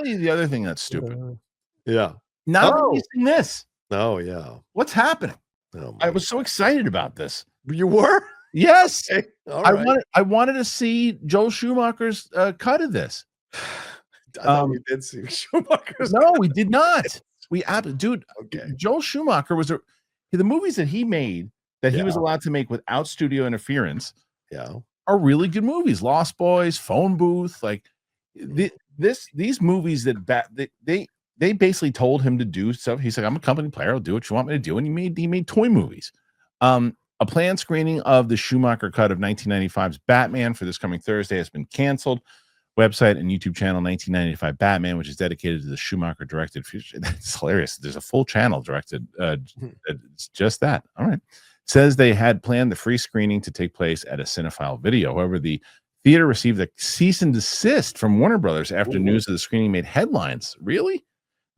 tell you the other thing that's stupid. Yeah. Not releasing this. Oh, yeah. What's happening? Oh, I was so excited about this. You were? Yes. Okay. All right. I wanted to see Joel Schumacher's cut of this. I thought we did see Schumacher's. No, we did not. Dude. Okay. Joel Schumacher was the movies that he made that he was allowed to make without studio interference. Yeah, are really good movies. Lost Boys, Phone Booth, like these movies that they basically told him to do stuff. He's like, I'm a company player. I'll do what you want me to do. And he made toy movies. A planned screening of the Schumacher cut of 1995's Batman for this coming Thursday has been canceled. Website and YouTube channel 1995 Batman, which is dedicated to the Schumacher directed future. That's hilarious. There's a full channel directed. It's just that. All right. Says they had planned the free screening to take place at a Cinephile Video. However, the theater received a cease and desist from Warner Brothers after news of the screening made headlines. Really?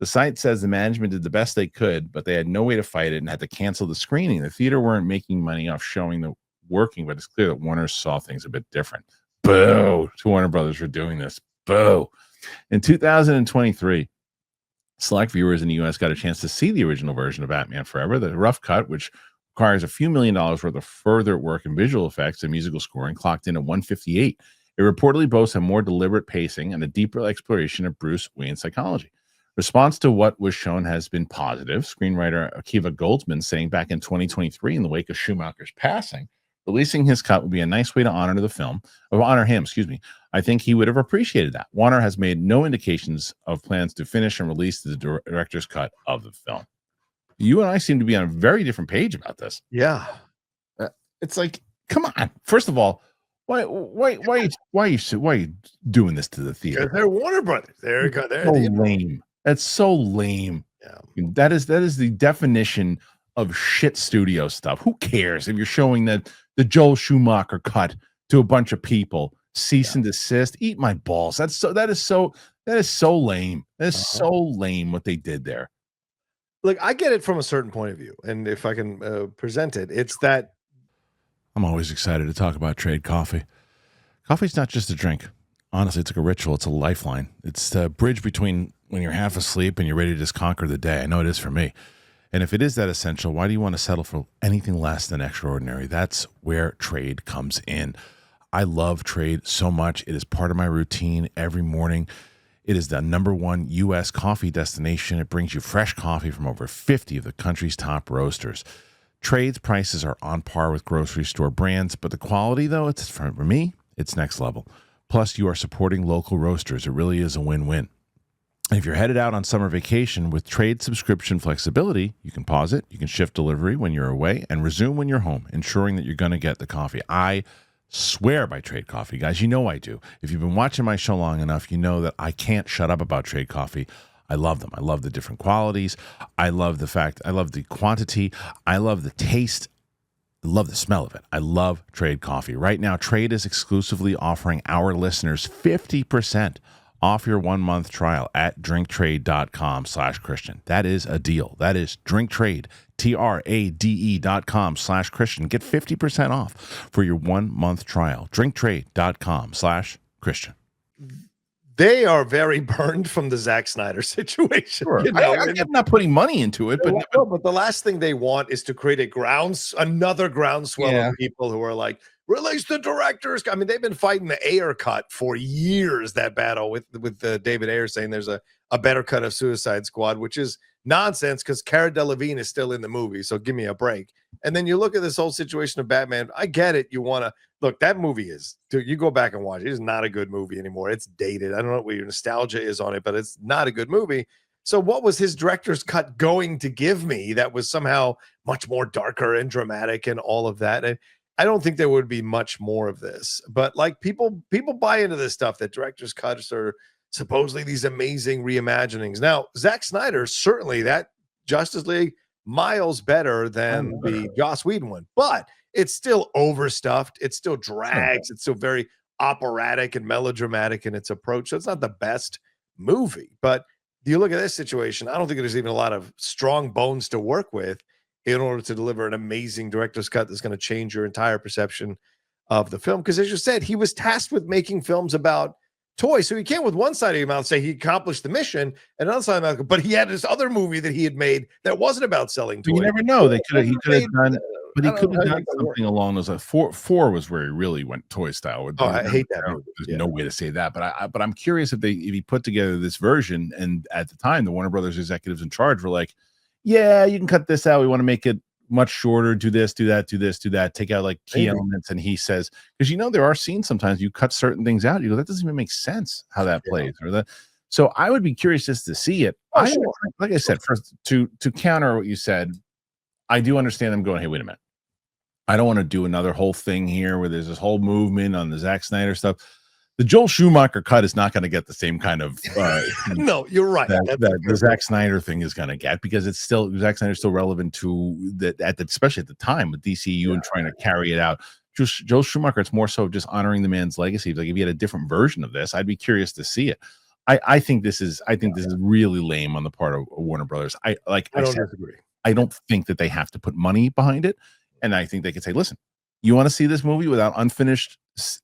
The site says the management did the best they could, but they had no way to fight it and had to cancel the screening. The theater weren't making money off showing the working, but it's clear that Warner saw things a bit different. Boo to Warner Brothers for doing this. Boo. In 2023, select viewers in the U.S. got a chance to see the original version of Batman Forever, the rough cut, which requires a few $1 million worth of further work in visual effects and musical scoring, clocked in at 158. It reportedly boasts a more deliberate pacing and a deeper exploration of Bruce Wayne's psychology. Response to what was shown has been positive. Screenwriter Akiva Goldsman saying back in 2023, in the wake of Schumacher's passing, releasing his cut would be a nice way to honor him. I think he would have appreciated that. Warner has made no indications of plans to finish and release the director's cut of the film. You and I seem to be on a very different page about this. Yeah. It's like, come on. First of all, why are you doing this to the theater? They're Warner Brothers. They're lame. That's so lame. Yeah. That is the definition of shit studio stuff. Who cares if you're showing the Joel Schumacher cut to a bunch of people? Cease and desist. Eat my balls. That is so lame. That is so lame what they did there. Look, I get it from a certain point of view, and if I can present it, it's that I'm always excited to talk about trade coffee. Coffee's not just a drink. Honestly, it's like a ritual. It's a lifeline. It's the bridge between when you're half asleep and you're ready to just conquer the day. I know it is for me. And if it is that essential, why do you want to settle for anything less than extraordinary? That's where trade comes in. I love trade so much. It is part of my routine every morning. It is the #1 U.S. coffee destination. It brings you fresh coffee from over 50 of the country's top roasters. Trade's prices are on par with grocery store brands, but the quality, though, it's for me, it's next level. Plus, you are supporting local roasters. It really is a win-win. And if you're headed out on summer vacation with Trade subscription flexibility, you can pause it, you can shift delivery when you're away, and resume when you're home, ensuring that you're going to get the coffee. I swear by Trade Coffee, guys. You know I do. If you've been watching my show long enough, you know that I can't shut up about Trade Coffee. I love them. I love the different qualities. I love the quantity. I love the taste. I love the smell of it. I love Trade Coffee. Right now, Trade is exclusively offering our listeners 50% off your 1-month trial at drinktrade.com/Christian. That is a deal. That is drinktrade, TRADE.com/Christian. Get 50% off for your 1-month trial. drinktrade.com/Christian. They are very burned from the Zack Snyder situation. Sure. I'm not putting money into it, but the last thing they want is to create another groundswell of people who are like, release the directors. I mean, they've been fighting the Ayer cut for years, that battle with David Ayer saying there's a better cut of Suicide Squad, which is nonsense because Cara Delevingne is still in the movie, so give me a break. And then you look at this whole situation of Batman. I get it. You want to look, that movie you go back and watch it. It's not a good movie anymore. It's dated. I don't know what your nostalgia is on it, but it's not a good movie. So what was his director's cut going to give me that was somehow much more darker and dramatic and all of that? And I don't think there would be much more of this, but like people buy into this stuff that director's cuts are supposedly these amazing reimaginings. Now, Zack Snyder, certainly that Justice League miles better than the Joss Whedon one, but it's still overstuffed. It still drags. It's still very operatic and melodramatic in its approach. So it's not the best movie, but you look at this situation, I don't think there's even a lot of strong bones to work with in order to deliver an amazing director's cut that's going to change your entire perception of the film. Because as you said, he was tasked with making films about toy. So he can't with one side of your mouth say he accomplished the mission, and another side of the mouth, but he had this other movie that he had made that wasn't about selling toys. You never know. He could have done, but he I don't could know have how done you make that work. something along those lines. Four was where he really went toy style. Oh, I hate that movie. There's Yeah. no way to say that, but I'm curious if he put together this version, and at the time the Warner Brothers executives in charge were like, yeah, you can cut this out. We want to make it much shorter. Do this, do that, do this, do that. Take out like key elements. And he says, because there are scenes sometimes you cut certain things out. You go, that doesn't even make sense how that plays or that. So I would be curious just to see it. Like I said, first to counter what you said, I do understand them going, hey, wait a minute. I don't want to do another whole thing here where there's this whole movement on the Zack Snyder stuff. The Joel Schumacher cut is not going to get the same kind of no, you're right. That the Zack Snyder thing is going to get, because it's still Zack Snyder is still relevant to that especially at the time with DCU and trying to carry it out. Just Joel Schumacher, it's more so just honoring the man's legacy. Like if he had a different version of this, I'd be curious to see it. I think this is really lame on the part of Warner Brothers. I don't disagree. I don't think that they have to put money behind it, and I think they could say, listen, you want to see this movie without unfinished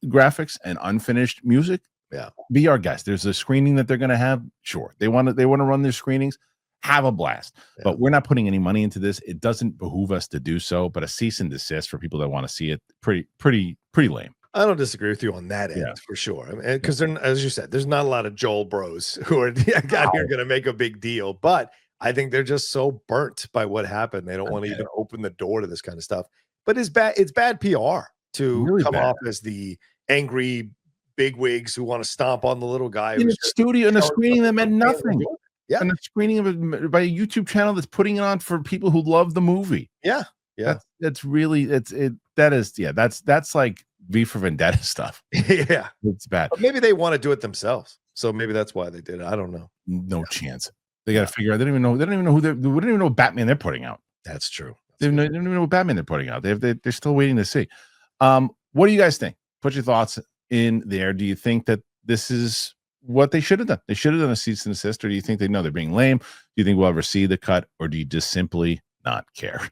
graphics and unfinished music? Yeah, be our guest. There's a screening that they're going to have. Sure, they want to run their screenings. Have a blast. Yeah. But we're not putting any money into this. It doesn't behoove us to do so. But a cease and desist for people that want to see it, pretty lame. I don't disagree with you on that end for sure. Because as you said, there's not a lot of Joel bros who are here going to make a big deal. But I think they're just so burnt by what happened. They don't want to even open the door to this kind of stuff. But it's bad PR to really come off as the angry bigwigs who want to stomp on the little guy in a studio, in a screening that meant nothing. Yeah, and a screening of it by a YouTube channel that's putting it on for people who love the movie. Yeah, that's really that's like V for Vendetta stuff. Yeah, it's bad. But maybe they want to do it themselves, so maybe that's why they did it. I don't know. No chance. They got to figure out. They don't even know who they don't even know what Batman they're putting out. That's true. They don't even know what Batman they're putting out. They're still waiting to see. What do you guys think? Put your thoughts in there. Do you think that this is what they should have done? They should have done a cease and desist, or do you think they know they're being lame? Do you think we'll ever see the cut, or do you just simply not care?